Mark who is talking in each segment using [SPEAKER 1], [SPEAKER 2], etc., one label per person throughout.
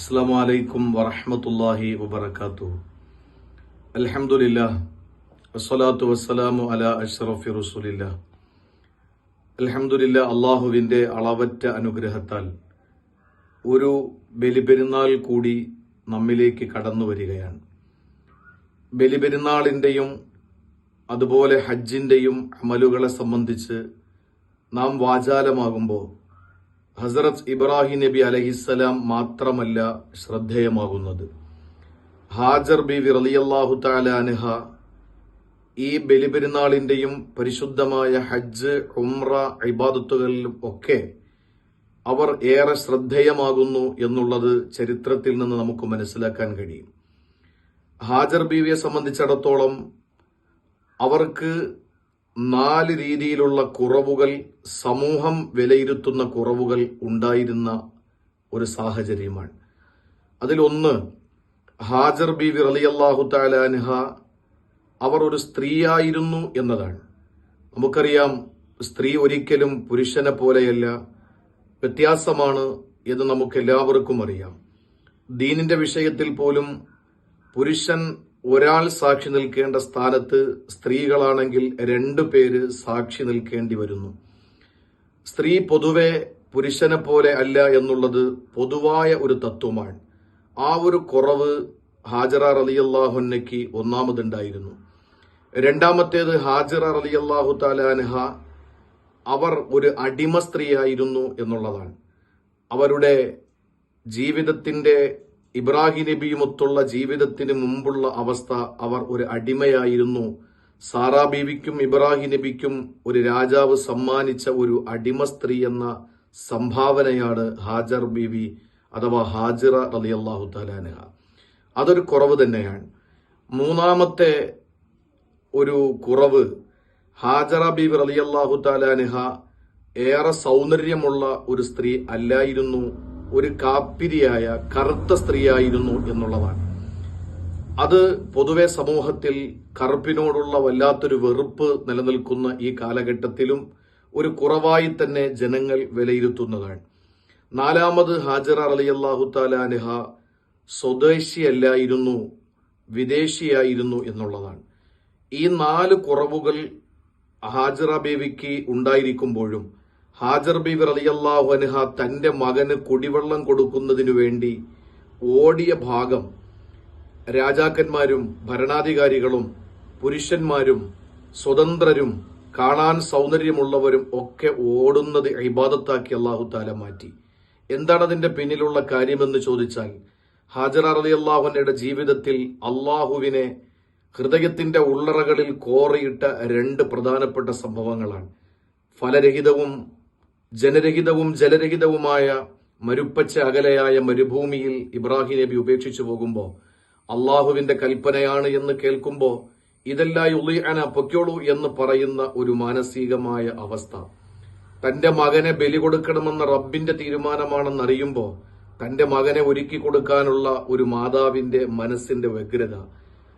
[SPEAKER 1] അസ്സലാമു അലൈക്കും വറഹ്മത്തുള്ളാഹി വബറകാതുഹു. അൽഹംദുലില്ലാഹ് വസ്സലാത്തു വസ്സലാമു അലാ അഷ്റഫി റസൂലില്ലാഹ്. അൽഹംദുലില്ലാഹ്, അള്ളാഹുവിൻ്റെ അളവറ്റ അനുഗ്രഹത്താൽ ഒരു ബലിപെരുന്നാൾ കൂടി നമ്മിലേക്ക് കടന്നു വരികയാണ്. ബലിപെരുന്നാളിൻ്റെയും അതുപോലെ ഹജ്ജിൻ്റെയും അമലുകളെ സംബന്ധിച്ച് നാം വാചാലമാകുമ്പോൾ ഹസ്രത്ത് ഇബ്രാഹിം നബി അലൈഹിസ്സലാം മാത്രമല്ല ശ്രദ്ധേയമാകുന്നത്. ഹാജർ ബീവി റളിയല്ലാഹു തആല അൻഹ ഈ ബലിപെരുന്നാളിൻ്റെയും പരിശുദ്ധമായ ഹജ്ജ്, ഉംറ ഇബാദത്തുകളിലും ഒക്കെ അവർ ഏറെ ശ്രദ്ധേയമാകുന്നു എന്നുള്ളത് ചരിത്രത്തിൽ നിന്ന് നമുക്ക് മനസ്സിലാക്കാൻ കഴിയും. ഹാജർ ബീവിയെ സംബന്ധിച്ചിടത്തോളം അവർക്ക് 4 രീതിയിലുള്ള കുറവുകൾ, സമൂഹം വിലയിരുത്തുന്ന കുറവുകൾ ഉണ്ടായിരുന്ന ഒരു സാഹചര്യമാണ്. അതിലൊന്ന്, ഹാജർ ബീവി റളിയല്ലാഹു തആല അൻഹ അവർ ഒരു സ്ത്രീയായിരുന്നു എന്നതാണ്. നമുക്കറിയാം, സ്ത്രീ ഒരിക്കലും പുരുഷനെ പോലെയല്ല, വ്യത്യാസമാണ് എന്ന് നമുക്ക് എല്ലാവർക്കും അറിയാം. ദീനിന്റെ വിഷയത്തിൽ പോലും പുരുഷൻ ഒരാൾ സാക്ഷി നിൽക്കേണ്ട സ്ഥാനത്ത് സ്ത്രീകളാണെങ്കിൽ 2 പേര് സാക്ഷി നിൽക്കേണ്ടി വരുന്നു. സ്ത്രീ പൊതുവെ പുരുഷനെ പോലെ അല്ല എന്നുള്ളത് പൊതുവായ ഒരു തത്വമാണ്. ആ ഒരു കുറവ് ഹാജറ റളിയല്ലാഹു അൻഹയ്ക്ക് ഒന്നാമതുണ്ടായിരുന്നു. രണ്ടാമത്തേത്, ഹാജറ റളിയല്ലാഹു തആല അൻഹ അവർ ഒരു അടിമ സ്ത്രീയായിരുന്നു എന്നുള്ളതാണ്. അവരുടെ ജീവിതത്തിന്റെ, ഇബ്രാഹിം നബിയുമൊത്തുള്ള ജീവിതത്തിന് മുമ്പുള്ള അവസ്ഥ, അവർ ഒരു അടിമയായിരുന്നു. സാറാ ബീവിക്കും ഇബ്രാഹിം നബിക്കും ഒരു രാജാവ് സമ്മാനിച്ച ഒരു അടിമ സ്ത്രീ എന്ന സംഭാവനയാണ് ഹാജർ ബീവി അഥവാ ഹാജിറ റളിയല്ലാഹു തആല അൻഹ. അതൊരു കുറവ് തന്നെയാണ്. മൂന്നാമത്തെ ഒരു കുറവ്, ഹാജറ ബീവി റളിയല്ലാഹു തആല അൻഹ ഏറെ സൗന്ദര്യമുള്ള ഒരു സ്ത്രീ അല്ലായിരുന്നു, ഒരു കാപ്പിരിയായ കറുത്ത സ്ത്രീയായിരുന്നു എന്നുള്ളതാണ്. അത് പൊതുവെ സമൂഹത്തിൽ കറുപ്പിനോടുള്ള വല്ലാത്തൊരു വെറുപ്പ് നിലനിൽക്കുന്ന ഈ കാലഘട്ടത്തിലും ഒരു കുറവായി തന്നെ ജനങ്ങൾ വിലയിരുത്തുന്നതാണ്. നാലാമത്, ഹാജറ റളിയല്ലാഹു തആല അൻഹ സ്വദേശിയല്ലായിരുന്നു, വിദേശിയായിരുന്നു എന്നുള്ളതാണ്. ഈ 4 കുറവുകൾ ഹാജറ ബീവിക്ക് ഉണ്ടായിരിക്കുമ്പോഴും ഹാജർ ബീവി റളിയല്ലാഹു അൻഹ തന്റെ മകന് കുടിവെള്ളം കൊടുക്കുന്നതിനു വേണ്ടി ഓടിയ ഭാഗം രാജാക്കന്മാരും ഭരണാധികാരികളും പുരുഷന്മാരും സ്വതന്ത്രരും കാണാൻ സൗന്ദര്യമുള്ളവരും ഒക്കെ ഓടുന്നത് ഇബാദത്താക്കി അല്ലാഹു തആല മാറ്റി. എന്താണ് അതിന്റെ പിന്നിലുള്ള കാര്യമെന്ന് ചോദിച്ചാൽ, ഹാജറ റളിയല്ലാഹു അൻഹയുടെ ജീവിതത്തിൽ അള്ളാഹുവിനെ ഹൃദയത്തിന്റെ ഉള്ളറകളിൽ കോറിയിട്ട 2 പ്രധാനപ്പെട്ട സംഭവങ്ങളാണ്. ഫലരഹിതവും ജനരഹിതവും ജലരഹിതവുമായ മരുപ്പച്ച അകലെയായ മരുഭൂമിയിൽ ഇബ്രാഹിം നബി ഉപേക്ഷിച്ചു പോകുമ്പോൾ അള്ളാഹുവിന്റെ കൽപ്പനയാണ് എന്ന് കേൾക്കുമ്പോൾ ഇതെല്ലാം ഉളിഅന പൊയ്ക്കോളൂ എന്ന് പറയുന്ന ഒരു മാനസികമായ അവസ്ഥ. തന്റെ മകനെ ബലി കൊടുക്കണമെന്ന റബ്ബിന്റെ തീരുമാനമാണെന്നറിയുമ്പോൾ തന്റെ മകനെ ഒരുക്കി കൊടുക്കാനുള്ള ഒരു മാതാവിന്റെ മനസ്സിന്റെ വ്യഗ്രത,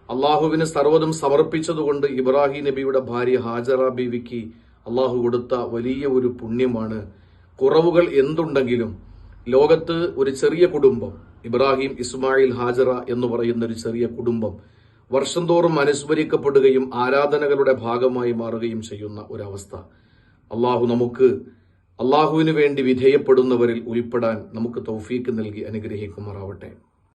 [SPEAKER 1] അള്ളാഹുവിന് സർവ്വതും സമർപ്പിച്ചതുകൊണ്ട് ഇബ്രാഹിം നബിയുടെ ഭാര്യ ഹാജറ ബീവിക്ക് അള്ളാഹു കൊടുത്ത വലിയ ഒരു പുണ്യമാണ്. കുറവുകൾ എന്തുണ്ടെങ്കിലും ലോകത്ത് ഒരു ചെറിയ കുടുംബം, ഇബ്രാഹിം, ഇസ്മായിൽ, ഹാജറ എന്ന് പറയുന്ന ഒരു ചെറിയ കുടുംബം വർഷം തോറും അനുസ്മരിക്കപ്പെടുകയും ആരാധനകളുടെ ഭാഗമായി മാറുകയും ചെയ്യുന്ന ഒരവസ്ഥ. അള്ളാഹു നമുക്ക് അള്ളാഹുവിന് വേണ്ടി വിധേയപ്പെടുന്നവരിൽ ഉൾപ്പെടാൻ നമുക്ക് തൗഫീക്ക് നൽകി അനുഗ്രഹിക്കുമാറാവട്ടെ.